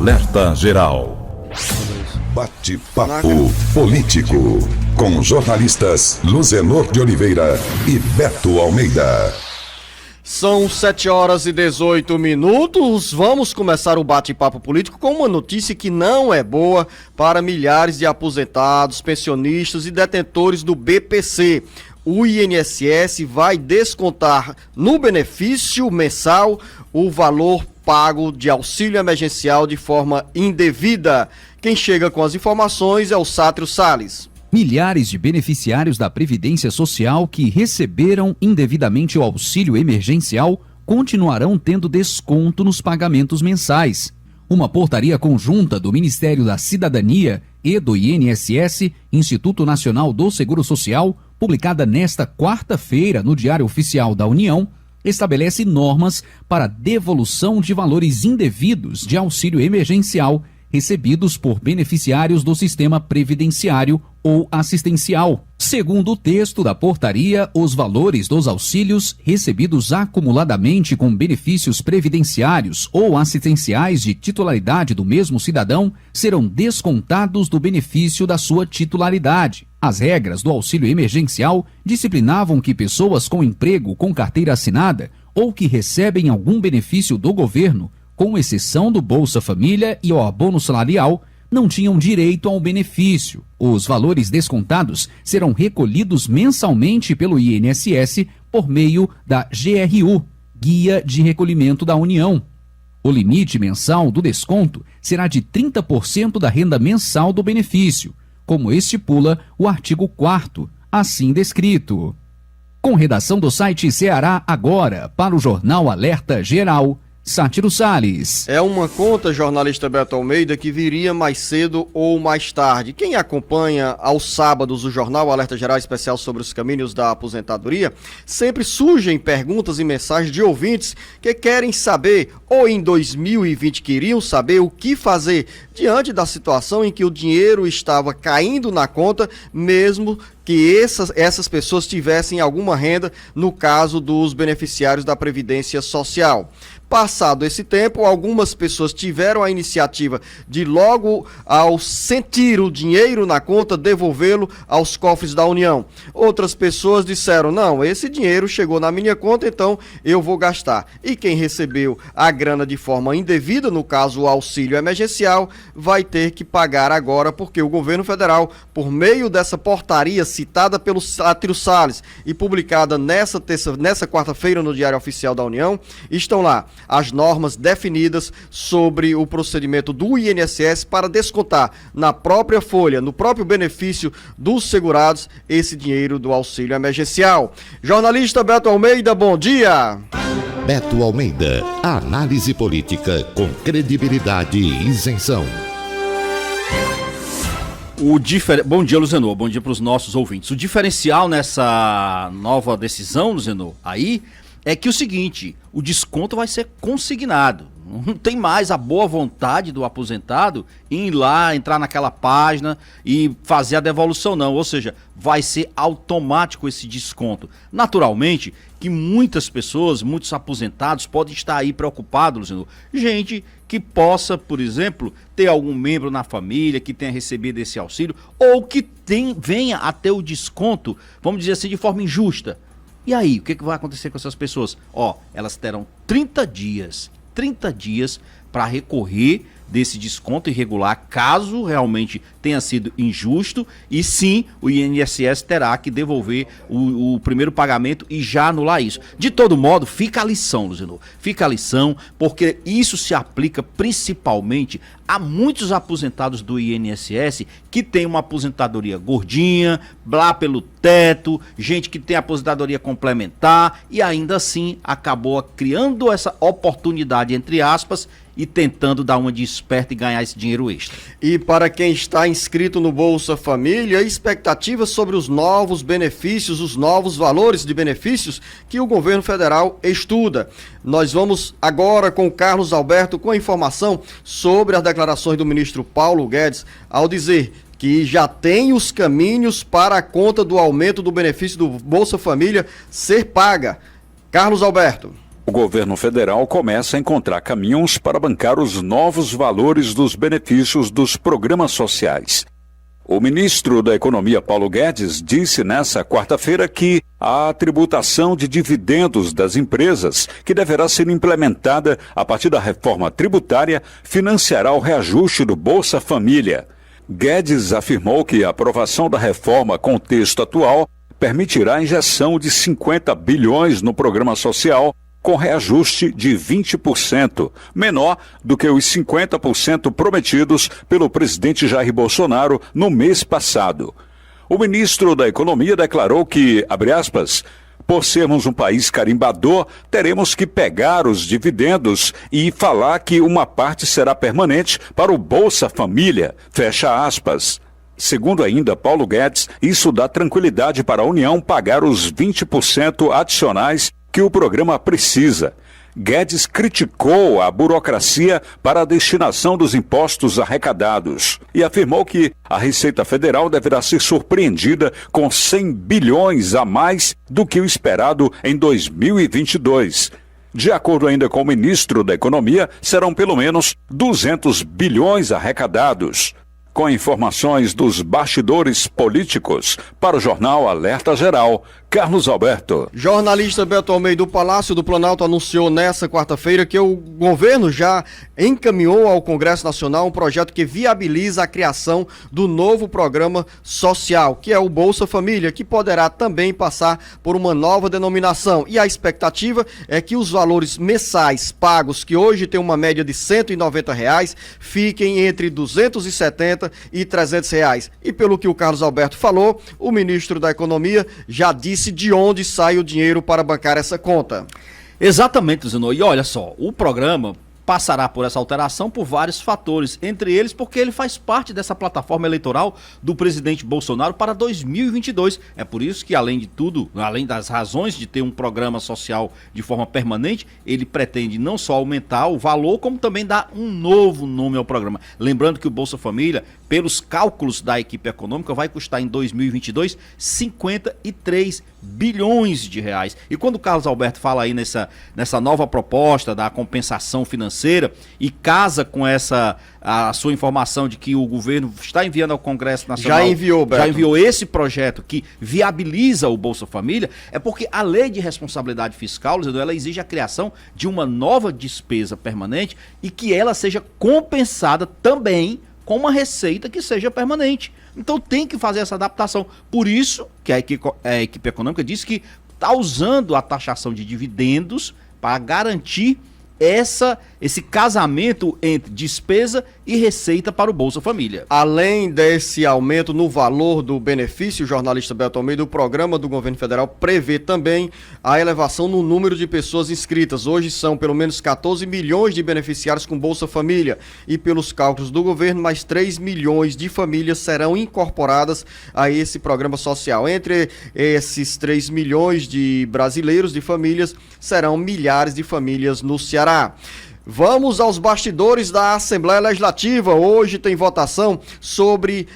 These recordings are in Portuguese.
Alerta Geral. Bate-papo político com jornalistas Luzenor de Oliveira e Beto Almeida. São 7h18. Vamos começar o bate-papo político com uma notícia que não é boa para milhares de aposentados, pensionistas e detentores do BPC. O INSS vai descontar no benefício mensal o valor pago de auxílio emergencial de forma indevida. Quem chega com as informações é o Sátrio Salles. Milhares de beneficiários da Previdência Social que receberam indevidamente o auxílio emergencial continuarão tendo desconto nos pagamentos mensais. Uma portaria conjunta do Ministério da Cidadania e do INSS, Instituto Nacional do Seguro Social, publicada nesta quarta-feira no Diário Oficial da União, estabelece normas para devolução de valores indevidos de auxílio emergencial recebidos por beneficiários do sistema previdenciário ou assistencial. Segundo o texto da portaria, os valores dos auxílios recebidos acumuladamente com benefícios previdenciários ou assistenciais de titularidade do mesmo cidadão serão descontados do benefício da sua titularidade. As regras do auxílio emergencial disciplinavam que pessoas com emprego com carteira assinada ou que recebem algum benefício do governo, com exceção do Bolsa Família e o abono salarial, não tinham direito ao benefício. Os valores descontados serão recolhidos mensalmente pelo INSS por meio da GRU, Guia de Recolhimento da União. O limite mensal do desconto será de 30% da renda mensal do benefício, como estipula o artigo 4º, assim descrito. Com redação do site Ceará Agora, para o Jornal Alerta Geral, Sátiro Salles. É uma conta, jornalista Beto Almeida, que viria mais cedo ou mais tarde. Quem acompanha aos sábados o Jornal Alerta Geral Especial sobre os caminhos da aposentadoria, sempre surgem perguntas e mensagens de ouvintes que querem saber, ou em 2020 queriam saber o que fazer diante da situação em que o dinheiro estava caindo na conta, mesmo que essas pessoas tivessem alguma renda, no caso dos beneficiários da Previdência Social. Passado esse tempo, algumas pessoas tiveram a iniciativa de logo ao sentir o dinheiro na conta, devolvê-lo aos cofres da União. Outras pessoas disseram, não, esse dinheiro chegou na minha conta, então eu vou gastar. E quem recebeu a grana de forma indevida, no caso o auxílio emergencial, vai ter que pagar agora, porque o governo federal, por meio dessa portaria citada pelo Sátiro Salles e publicada nessa quarta-feira no Diário Oficial da União, estão lá as normas definidas sobre o procedimento do INSS para descontar na própria folha, no próprio benefício dos segurados, esse dinheiro do auxílio emergencial. Jornalista Beto Almeida, bom dia! Beto Almeida, análise política com credibilidade e isenção. Bom dia, Luzenor, bom dia para os nossos ouvintes. O diferencial nessa nova decisão, Luzenor, aí é que o seguinte, o desconto vai ser consignado. Não tem mais a boa vontade do aposentado em ir lá, entrar naquela página e fazer a devolução, não. Ou seja, vai ser automático esse desconto. Naturalmente que muitas pessoas, muitos aposentados podem estar aí preocupados, Luciano. Gente que possa, por exemplo, ter algum membro na família que tenha recebido esse auxílio ou que venha a ter o desconto, vamos dizer assim, de forma injusta. E aí, o que vai acontecer com essas pessoas? Elas terão 30 dias para recorrer desse desconto irregular, caso realmente tenha sido injusto, e sim, o INSS terá que devolver o primeiro pagamento e já anular isso. De todo modo, fica a lição, Luzenor, fica a lição, porque isso se aplica principalmente a muitos aposentados do INSS que tem uma aposentadoria gordinha, lá pelo teto, gente que tem aposentadoria complementar e ainda assim acabou criando essa oportunidade, entre aspas, e tentando dar uma de esperto e ganhar esse dinheiro extra. E para quem está inscrito no Bolsa Família, expectativas sobre os novos benefícios, os novos valores de benefícios que o governo federal estuda. Nós vamos agora com o Carlos Alberto com a informação sobre as declarações do ministro Paulo Guedes ao dizer que já tem os caminhos para a conta do aumento do benefício do Bolsa Família ser paga. Carlos Alberto. O governo federal começa a encontrar caminhos para bancar os novos valores dos benefícios dos programas sociais. O ministro da Economia, Paulo Guedes, disse nesta quarta-feira que a tributação de dividendos das empresas, que deverá ser implementada a partir da reforma tributária, financiará o reajuste do Bolsa Família. Guedes afirmou que a aprovação da reforma com o texto atual permitirá a injeção de 50 bilhões no programa social, com reajuste de 20%, menor do que os 50% prometidos pelo presidente Jair Bolsonaro no mês passado. O ministro da Economia declarou que, abre aspas, por sermos um país carimbador, teremos que pegar os dividendos e falar que uma parte será permanente para o Bolsa Família, fecha aspas. Segundo ainda Paulo Guedes, isso dá tranquilidade para a União pagar os 20% adicionais que o programa precisa. Guedes criticou a burocracia para a destinação dos impostos arrecadados e afirmou que a Receita Federal deverá ser surpreendida com 100 bilhões a mais do que o esperado em 2022. De acordo ainda com o ministro da Economia, serão pelo menos 200 bilhões arrecadados. Com informações dos bastidores políticos, para o jornal Alerta Geral, Carlos Alberto. Jornalista Beto Almeida do Palácio do Planalto anunciou nesta quarta-feira que o governo já encaminhou ao Congresso Nacional um projeto que viabiliza a criação do novo programa social, que é o Bolsa Família, que poderá também passar por uma nova denominação. E a expectativa é que os valores mensais pagos, que hoje tem uma média de R$ 190, fiquem entre R$ 270 e R$ 300. E pelo que o Carlos Alberto falou, o ministro da Economia já disse de onde sai o dinheiro para bancar essa conta. Exatamente, Zenô. E olha só, o programa passará por essa alteração por vários fatores, entre eles porque ele faz parte dessa plataforma eleitoral do presidente Bolsonaro para 2022. É por isso que, além de tudo, além das razões de ter um programa social de forma permanente, ele pretende não só aumentar o valor, como também dar um novo nome ao programa. Lembrando que o Bolsa Família, pelos cálculos da equipe econômica, vai custar em 2022 53 bilhões de reais. E quando o Carlos Alberto fala aí nessa nova proposta da compensação financeira e casa com a sua informação de que o governo está enviando ao Congresso Nacional, já enviou, Beto. Já enviou esse projeto que viabiliza o Bolsa Família, é porque a lei de responsabilidade fiscal, ela exige a criação de uma nova despesa permanente e que ela seja compensada também com uma receita que seja permanente. Então tem que fazer essa adaptação. Por isso que a equipe econômica disse que está usando a taxação de dividendos para garantir esse casamento entre despesa e receita para o Bolsa Família. Além desse aumento no valor do benefício, o jornalista Beto Almeida, o programa do governo federal prevê também a elevação no número de pessoas inscritas. Hoje são pelo menos 14 milhões de beneficiários com Bolsa Família e, pelos cálculos do governo, mais 3 milhões de famílias serão incorporadas a esse programa social. Entre esses 3 milhões de brasileiros, de famílias, serão milhares de famílias no Ceará. Vamos aos bastidores da Assembleia Legislativa. Hoje tem votação sobre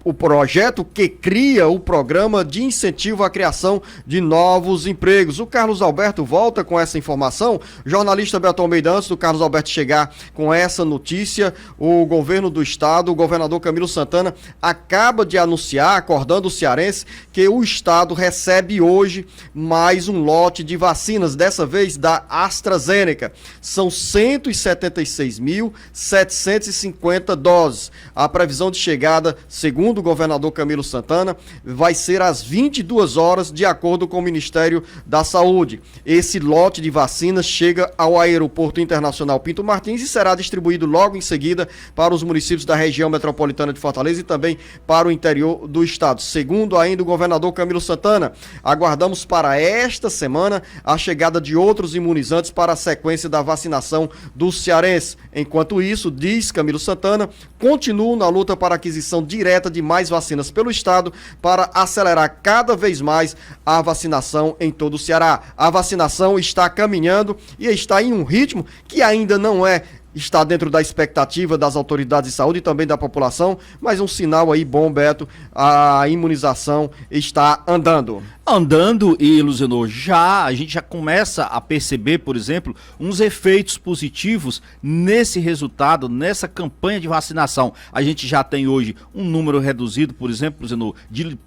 o projeto que cria o programa de incentivo à criação de novos empregos. O Carlos Alberto volta com essa informação. Jornalista Beto Almeida, antes do Carlos Alberto chegar com essa notícia, o governo do estado, o governador Camilo Santana, acaba de anunciar, acordando o cearense, que o estado recebe hoje mais um lote de vacinas, dessa vez da AstraZeneca. São 176.750 doses. A previsão de chegada, segundo o governador Camilo Santana, vai ser às 22 horas, de acordo com o Ministério da Saúde. Esse lote de vacinas chega ao Aeroporto Internacional Pinto Martins e será distribuído logo em seguida para os municípios da região metropolitana de Fortaleza e também para o interior do estado. Segundo ainda o governador Camilo Santana, aguardamos para esta semana a chegada de outros imunizantes para a sequência da vacinação do cearense. Enquanto isso, diz Camilo Santana, continuam na luta para a aquisição direta de mais vacinas pelo estado para acelerar cada vez mais a vacinação em todo o Ceará. A vacinação está caminhando e está em um ritmo que ainda não está dentro da expectativa das autoridades de saúde e também da população, mas um sinal aí bom, Beto, a imunização está andando. Andando, e Luzenor, a gente já começa a perceber, por exemplo, uns efeitos positivos nesse resultado, nessa campanha de vacinação. A gente já tem hoje um número reduzido, por exemplo, Luzenor, de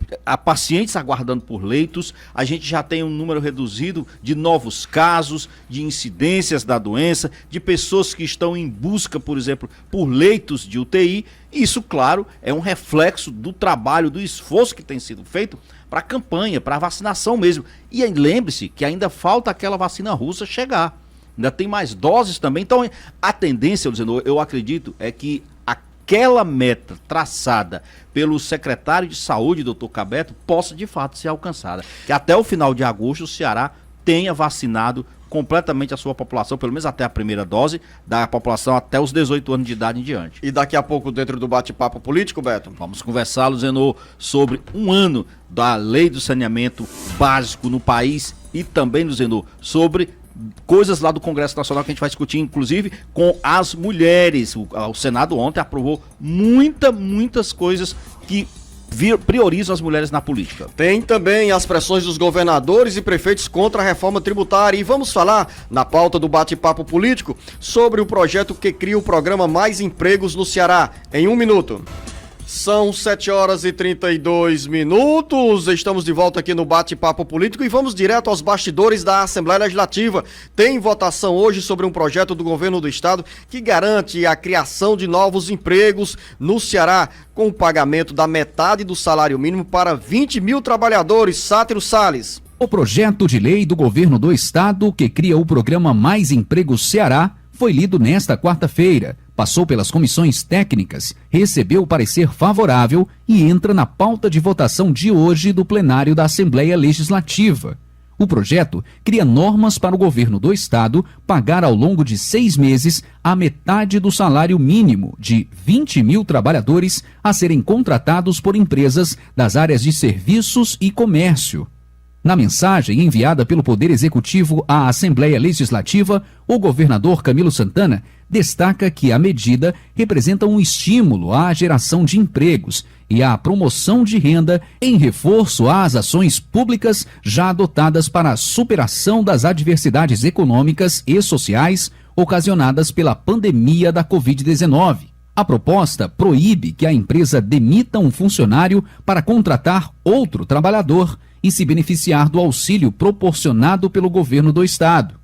pacientes aguardando por leitos, a gente já tem um número reduzido de novos casos, de incidências da doença, de pessoas que estão em busca, por exemplo, por leitos de UTI. Isso, claro, é um reflexo do trabalho, do esforço que tem sido feito para a campanha, para a vacinação mesmo. E aí, lembre-se que ainda falta aquela vacina russa chegar. Ainda tem mais doses também. Então, a tendência, Luzenor, eu acredito, é que aquela meta traçada pelo secretário de Saúde, doutor Cabeto, possa de fato ser alcançada. Que até o final de agosto o Ceará tenha vacinado completamente a sua população, pelo menos até a primeira dose, da população até os 18 anos de idade em diante. E daqui a pouco, dentro do bate-papo político, Beto? Vamos conversar, Luzenor, sobre um ano da lei do saneamento básico no país e também, Luzenor, sobre coisas lá do Congresso Nacional que a gente vai discutir, inclusive, com as mulheres. O Senado ontem aprovou muitas coisas que priorizam as mulheres na política. Tem também as pressões dos governadores e prefeitos contra a reforma tributária. E vamos falar, na pauta do bate-papo político, sobre o projeto que cria o programa Mais Empregos no Ceará. Em 1 minuto. São 7 horas e 32 minutos, estamos de volta aqui no Bate-Papo Político e vamos direto aos bastidores da Assembleia Legislativa. Tem votação hoje sobre um projeto do governo do estado que garante a criação de novos empregos no Ceará, com o pagamento da metade do salário mínimo para 20 mil trabalhadores. Sátiro Salles. O projeto de lei do governo do estado que cria o programa Mais Empregos Ceará foi lido nesta quarta-feira, passou pelas comissões técnicas, recebeu parecer favorável e entra na pauta de votação de hoje do plenário da Assembleia Legislativa. O projeto cria normas para o governo do estado pagar ao longo de 6 meses a metade do salário mínimo de 20 mil trabalhadores a serem contratados por empresas das áreas de serviços e comércio. Na mensagem enviada pelo Poder Executivo à Assembleia Legislativa, o governador Camilo Santana destaca que a medida representa um estímulo à geração de empregos e à promoção de renda em reforço às ações públicas já adotadas para a superação das adversidades econômicas e sociais ocasionadas pela pandemia da Covid-19. A proposta proíbe que a empresa demita um funcionário para contratar outro trabalhador e se beneficiar do auxílio proporcionado pelo governo do estado.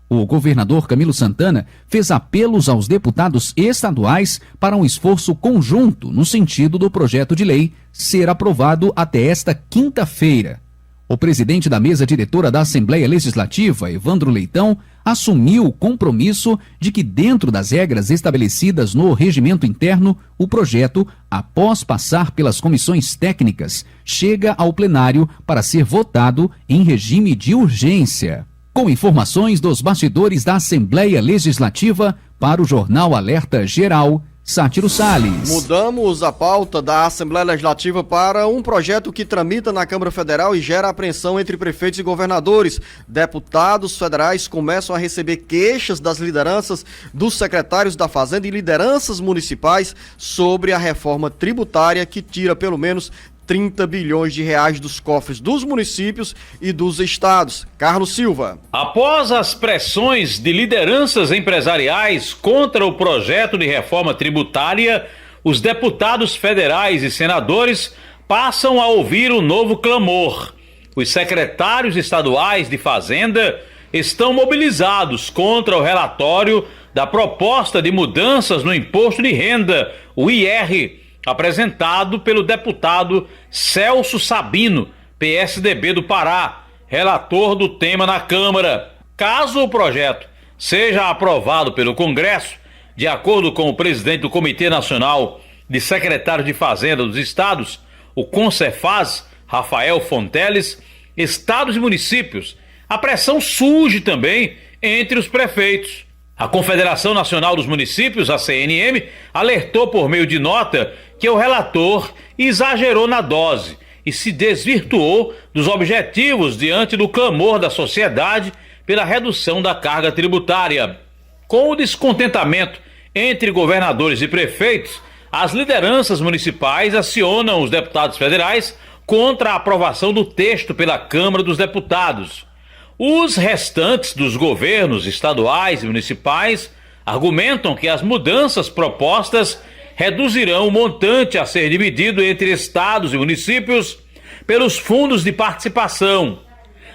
O governador Camilo Santana fez apelos aos deputados estaduais para um esforço conjunto no sentido do projeto de lei ser aprovado até esta quinta-feira. O presidente da mesa diretora da Assembleia Legislativa, Evandro Leitão, assumiu o compromisso de que, dentro das regras estabelecidas no regimento interno, o projeto, após passar pelas comissões técnicas, chega ao plenário para ser votado em regime de urgência. Com informações dos bastidores da Assembleia Legislativa, para o Jornal Alerta Geral, Sátiro Salles. Mudamos a pauta da Assembleia Legislativa para um projeto que tramita na Câmara Federal e gera apreensão entre prefeitos e governadores. Deputados federais começam a receber queixas das lideranças dos secretários da Fazenda e lideranças municipais sobre a reforma tributária que tira pelo menos 30 bilhões de reais dos cofres dos municípios e dos estados. Carlos Silva. Após as pressões de lideranças empresariais contra o projeto de reforma tributária, os deputados federais e senadores passam a ouvir um novo clamor. Os secretários estaduais de Fazenda estão mobilizados contra o relatório da proposta de mudanças no imposto de renda, o IR, apresentado pelo deputado Celso Sabino, PSDB do Pará, relator do tema na Câmara. Caso o projeto seja aprovado pelo Congresso, de acordo com o presidente do Comitê Nacional de Secretários de Fazenda dos Estados, o CONCEFAZ, Rafael Fonteles, estados e municípios, a pressão surge também entre os prefeitos. A Confederação Nacional dos Municípios, a CNM, alertou por meio de nota que o relator exagerou na dose e se desvirtuou dos objetivos diante do clamor da sociedade pela redução da carga tributária. Com o descontentamento entre governadores e prefeitos, as lideranças municipais acionam os deputados federais contra a aprovação do texto pela Câmara dos Deputados. Os restantes dos governos estaduais e municipais argumentam que as mudanças propostas reduzirão o montante a ser dividido entre estados e municípios pelos fundos de participação.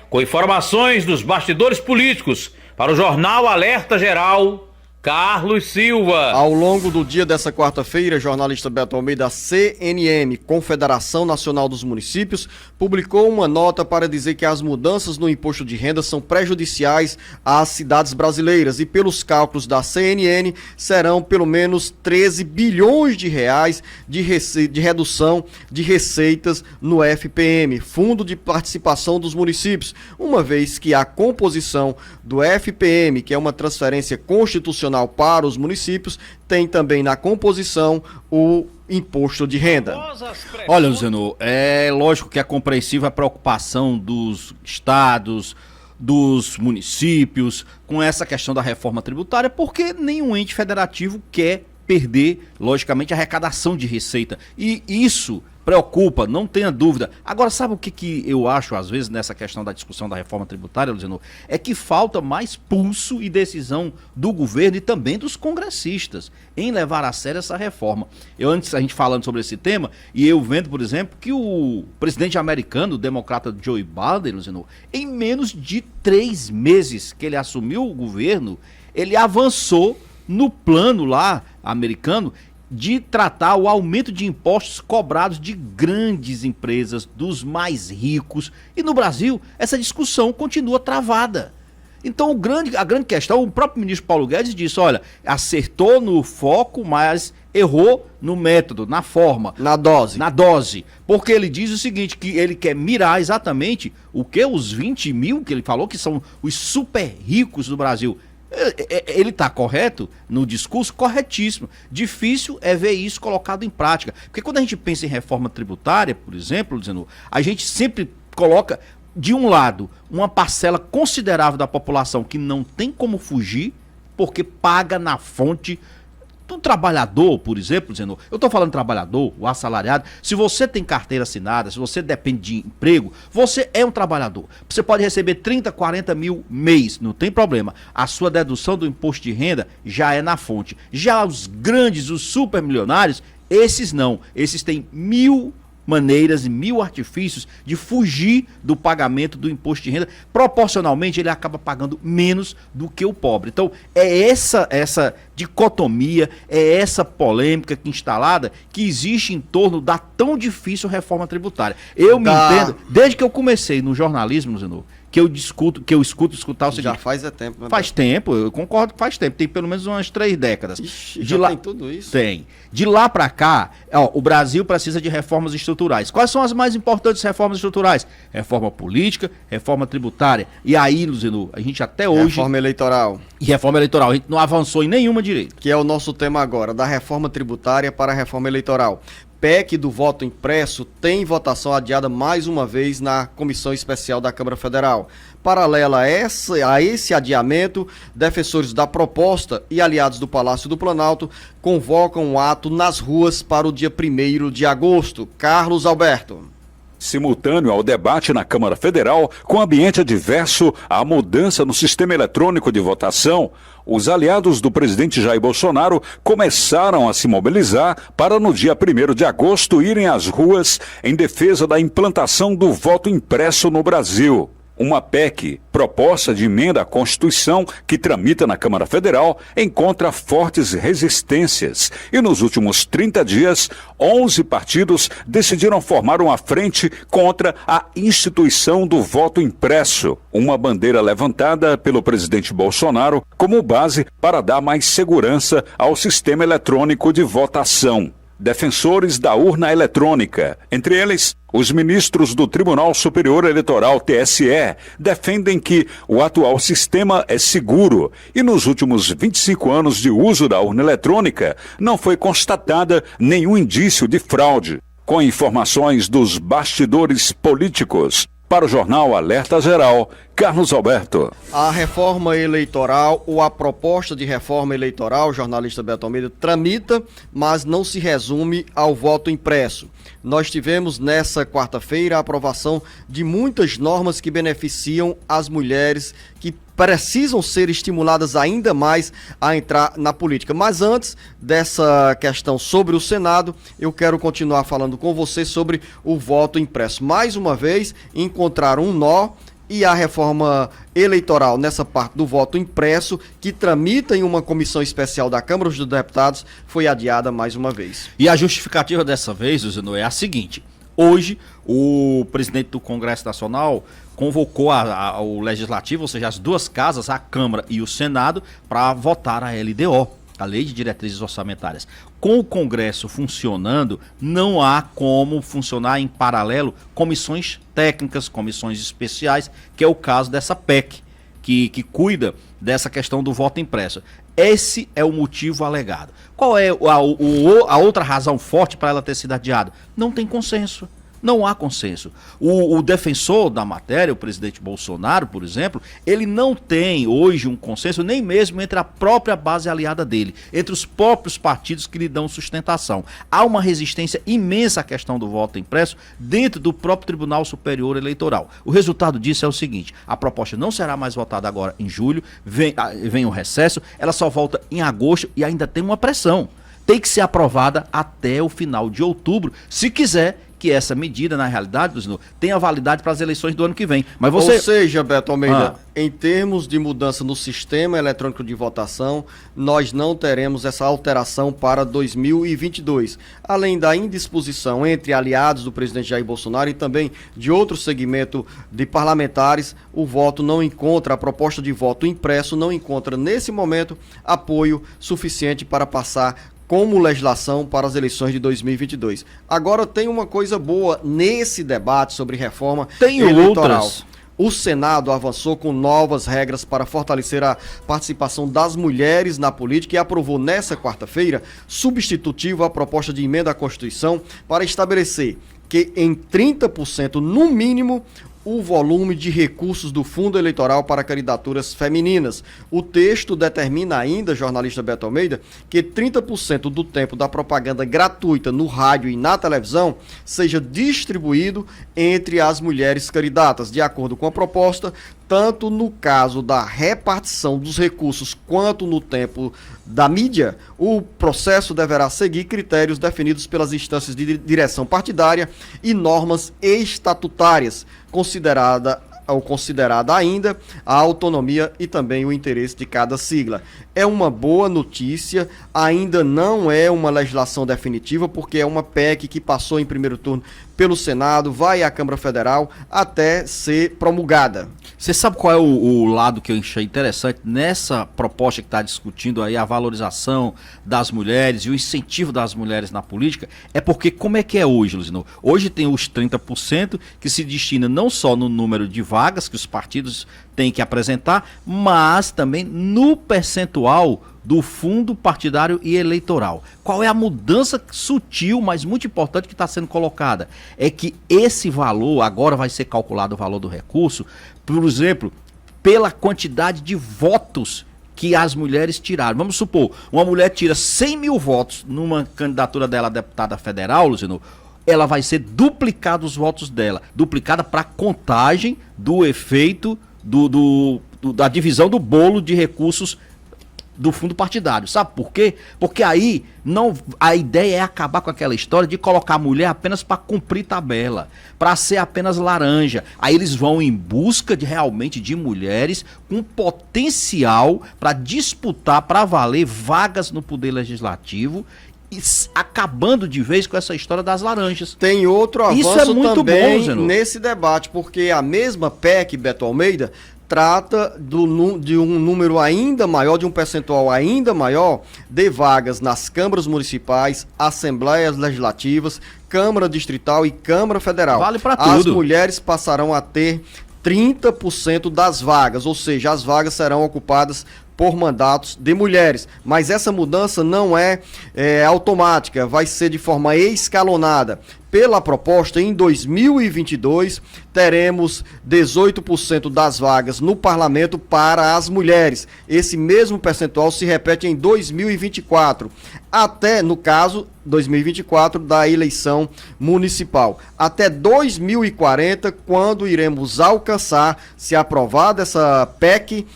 Com informações dos bastidores políticos, para o jornal Alerta Geral, Carlos Silva. Ao longo do dia dessa quarta-feira, jornalista Beto Almeida, da CNM, Confederação Nacional dos Municípios, publicou uma nota para dizer que as mudanças no imposto de renda são prejudiciais às cidades brasileiras e, pelos cálculos da CNN, serão pelo menos 13 bilhões de reais de redução de receitas no FPM, Fundo de Participação dos Municípios, uma vez que a composição do FPM, que é uma transferência constitucional para os municípios, tem também na composição o imposto de renda. Olha, Luciano, é lógico que é compreensível a preocupação dos estados, dos municípios com essa questão da reforma tributária, porque nenhum ente federativo quer perder, logicamente, a arrecadação de receita. E isso preocupa, não tenha dúvida. Agora, sabe o que eu acho, às vezes, nessa questão da discussão da reforma tributária, Luciano? É que falta mais pulso e decisão do governo e também dos congressistas em levar a sério essa reforma. Antes, a gente falando sobre esse tema, e eu vendo, por exemplo, que o presidente americano, o democrata Joe Biden, Luciano, em menos de 3 meses que ele assumiu o governo, ele avançou no plano lá americano de tratar o aumento de impostos cobrados de grandes empresas, dos mais ricos. E no Brasil, essa discussão continua travada. Então, a grande questão, o próprio ministro Paulo Guedes disse, olha, acertou no foco, mas errou no método, na forma. Na dose. Porque ele diz o seguinte, que ele quer mirar exatamente o que? Os 20 mil que ele falou que são os super ricos do Brasil. Ele está correto no discurso? Corretíssimo. Difícil é ver isso colocado em prática. Porque quando a gente pensa em reforma tributária, por exemplo, Luciano, a gente sempre coloca, de um lado, uma parcela considerável da população que não tem como fugir, porque paga na fonte do trabalhador, por exemplo, dizendo, eu estou falando trabalhador, o assalariado, se você tem carteira assinada, se você depende de emprego, você é um trabalhador. Você pode receber 30, 40 mil mês, não tem problema. A sua dedução do imposto de renda já é na fonte. Já os grandes, os supermilionários, esses não. Esses têm 1000 maneiras e 1000 artifícios de fugir do pagamento do imposto de renda. Proporcionalmente, ele acaba pagando menos do que o pobre. Então, é essa dicotomia, é essa polêmica instalada que existe em torno da tão difícil reforma tributária. Eu me entendo, desde que eu comecei no jornalismo, Zeno, que eu escuto escutar o seguinte. Já faz tempo, né? Faz tempo, eu concordo que faz tempo. Tem pelo menos umas 3 décadas. Ixi, já tem tudo isso? Tem. De lá para cá, o Brasil precisa de reformas estruturais. Quais são as mais importantes reformas estruturais? Reforma política, reforma tributária. E aí, Luzenu, a gente até hoje... Reforma eleitoral. E reforma eleitoral. A gente não avançou em nenhuma direito. Que é o nosso tema agora, da reforma tributária para a reforma eleitoral. PEC do voto impresso tem votação adiada mais uma vez na Comissão Especial da Câmara Federal. Paralela a esse adiamento, defensores da proposta e aliados do Palácio do Planalto convocam um ato nas ruas para o dia 1º de agosto. Carlos Alberto. Simultâneo ao debate na Câmara Federal, com ambiente adverso à mudança no sistema eletrônico de votação, os aliados do presidente Jair Bolsonaro começaram a se mobilizar para no dia 1º de agosto irem às ruas em defesa da implantação do voto impresso no Brasil. Uma PEC, proposta de emenda à Constituição, que tramita na Câmara Federal, encontra fortes resistências. E nos últimos 30 dias, 11 partidos decidiram formar uma frente contra a instituição do voto impresso. Uma bandeira levantada pelo presidente Bolsonaro como base para dar mais segurança ao sistema eletrônico de votação. Defensores da urna eletrônica, entre eles os ministros do Tribunal Superior Eleitoral, TSE, defendem que o atual sistema é seguro e nos últimos 25 anos de uso da urna eletrônica não foi constatada nenhum indício de fraude. Com informações dos bastidores políticos, Para o Jornal Alerta Geral, Carlos Alberto. A reforma eleitoral ou a proposta de reforma eleitoral, o jornalista Beto Almeida, tramita, mas não se resume ao voto impresso. Nós tivemos nessa quarta-feira a aprovação de muitas normas que beneficiam as mulheres que precisam ser estimuladas ainda mais a entrar na política. Mas antes dessa questão sobre o Senado, eu quero continuar falando com você sobre o voto impresso. Mais uma vez, encontrar um nó e a reforma eleitoral nessa parte do voto impresso, que tramita em uma comissão especial da Câmara dos Deputados, foi adiada mais uma vez. E a justificativa dessa vez, Luciano, é a seguinte: hoje, o presidente do Congresso Nacional convocou o Legislativo, ou seja, as duas casas, a Câmara e o Senado, para votar a LDO, a Lei de Diretrizes Orçamentárias. Com o Congresso funcionando, não há como funcionar em paralelo comissões técnicas, comissões especiais, que é o caso dessa PEC, que cuida dessa questão do voto impresso. Esse é o motivo alegado. Qual é a outra razão forte para ela ter sido adiada? Não tem consenso. Não há consenso. O defensor da matéria, o presidente Bolsonaro, por exemplo, ele não tem hoje um consenso, nem mesmo entre a própria base aliada dele, entre os próprios partidos que lhe dão sustentação. Há uma resistência imensa à questão do voto impresso dentro do próprio Tribunal Superior Eleitoral. O resultado disso é o seguinte: a proposta não será mais votada agora em julho, vem o recesso, ela só volta em agosto e ainda tem uma pressão. Tem que ser aprovada até o final de outubro, se quiser que essa medida, na realidade, tenha validade para as eleições do ano que vem. Mas você... Ou seja, Beto Almeida, em termos de mudança no sistema eletrônico de votação, nós não teremos essa alteração para 2022. Além da indisposição entre aliados do presidente Jair Bolsonaro e também de outro segmento de parlamentares, o voto não encontra, a proposta de voto impresso não encontra, nesse momento, apoio suficiente para passar como legislação para as eleições de 2022. Agora tem uma coisa boa nesse debate sobre reforma eleitoral. Outras. O Senado avançou com novas regras para fortalecer a participação das mulheres na política e aprovou nesta quarta-feira substitutivo à proposta de emenda à Constituição para estabelecer que em 30% no mínimo o volume de recursos do fundo eleitoral para candidaturas femininas. O texto determina ainda, jornalista Beto Almeida, que 30% do tempo da propaganda gratuita no rádio e na televisão seja distribuído entre as mulheres candidatas, de acordo com a proposta, tanto no caso da repartição dos recursos quanto no tempo da mídia. O processo deverá seguir critérios definidos pelas instâncias de direção partidária e normas estatutárias, considerada ainda a autonomia e também o interesse de cada sigla. É uma boa notícia, ainda não é uma legislação definitiva, porque é uma PEC que passou em primeiro turno pelo Senado, vai à Câmara Federal até ser promulgada. Você sabe qual é o lado que eu achei interessante nessa proposta que está discutindo aí, a valorização das mulheres e o incentivo das mulheres na política? É porque como é que é hoje, Luciano? Hoje tem os 30% que se destina não só no número de vagas que os partidos têm que apresentar, mas também no percentual do fundo partidário e eleitoral. Qual é a mudança sutil, mas muito importante que está sendo colocada? É que esse valor, agora vai ser calculado o valor do recurso, por exemplo, pela quantidade de votos que as mulheres tiraram. Vamos supor, uma mulher tira 100 mil votos numa candidatura dela a deputada federal, Luciano, ela vai ser duplicada os votos dela, duplicada para contagem do efeito da divisão do bolo de recursos do fundo partidário. Sabe por quê? Porque aí a ideia é acabar com aquela história de colocar a mulher apenas para cumprir tabela, para ser apenas laranja. Aí eles vão em busca realmente de mulheres com potencial para disputar, para valer vagas no poder legislativo, acabando de vez com essa história das laranjas. Tem outro avanço Isso é muito também bom, nesse debate, porque a mesma PEC, Beto Almeida, trata de um número ainda maior, de um percentual ainda maior de vagas nas câmaras municipais, assembleias legislativas, Câmara Distrital e Câmara Federal. Vale para tudo. As mulheres passarão a ter 30% das vagas, ou seja, as vagas serão ocupadas por mandatos de mulheres. Mas essa mudança não é automática, vai ser de forma escalonada. Pela proposta, em 2022, teremos 18% das vagas no parlamento para as mulheres. Esse mesmo percentual se repete em 2024, até, no caso, 2024 da eleição municipal. Até 2040, quando iremos alcançar, se aprovada essa PEC,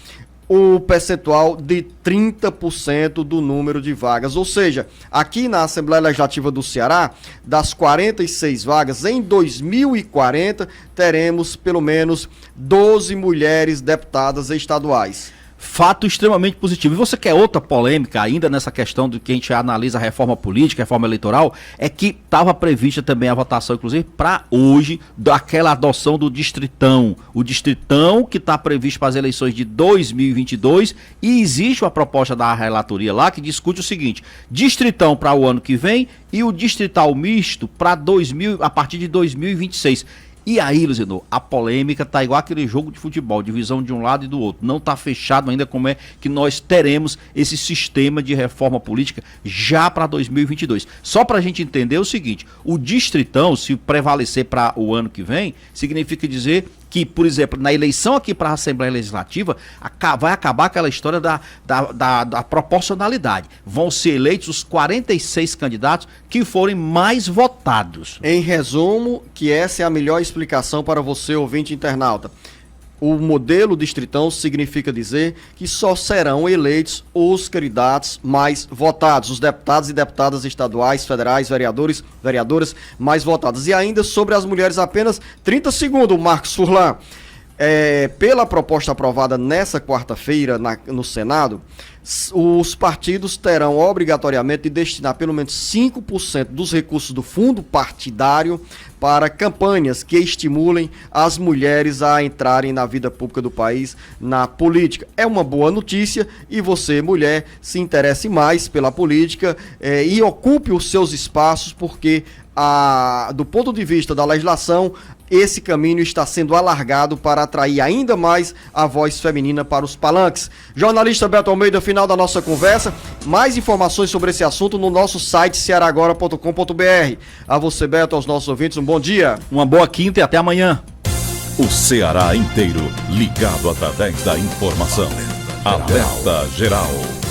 o percentual de 30% do número de vagas. Ou seja, aqui na Assembleia Legislativa do Ceará, das 46 vagas, em 2040, teremos pelo menos 12 mulheres deputadas estaduais. Fato extremamente positivo. E você quer outra polêmica ainda nessa questão do que a gente analisa a reforma política, a reforma eleitoral, é que estava prevista também a votação, inclusive, para hoje, daquela adoção do Distritão. O Distritão que está previsto para as eleições de 2022, e existe uma proposta da relatoria lá que discute o seguinte: Distritão para o ano que vem e o Distrital misto para a partir de 2026. E aí, Luciano, a polêmica tá igual aquele jogo de futebol, divisão de um lado e do outro. Não tá fechado ainda como é que nós teremos esse sistema de reforma política já para 2022. Só para a gente entender o seguinte: o Distritão, se prevalecer para o ano que vem, significa dizer que, por exemplo, na eleição aqui para a Assembleia Legislativa, vai acabar aquela história da proporcionalidade. Vão ser eleitos os 46 candidatos que forem mais votados. Em resumo, que essa é a melhor explicação para você, ouvinte internauta. O modelo distritão significa dizer que só serão eleitos os candidatos mais votados, os deputados e deputadas estaduais, federais, vereadores, vereadoras mais votados. E ainda sobre as mulheres, apenas 30 segundos, Marcos Furlan. Pela proposta aprovada nessa quarta-feira no Senado, os partidos terão obrigatoriamente de destinar pelo menos 5% dos recursos do fundo partidário para campanhas que estimulem as mulheres a entrarem na vida pública do país, na política. É uma boa notícia, e você, mulher, se interesse mais pela política e ocupe os seus espaços, porque do ponto de vista da legislação, esse caminho está sendo alargado para atrair ainda mais a voz feminina para os palanques. Jornalista Beto Almeida, final da nossa conversa. Mais informações sobre esse assunto no nosso site cearagora.com.br. A você, Beto, aos nossos ouvintes, um bom dia. Uma boa quinta e até amanhã. O Ceará inteiro ligado através da informação. Alerta Geral.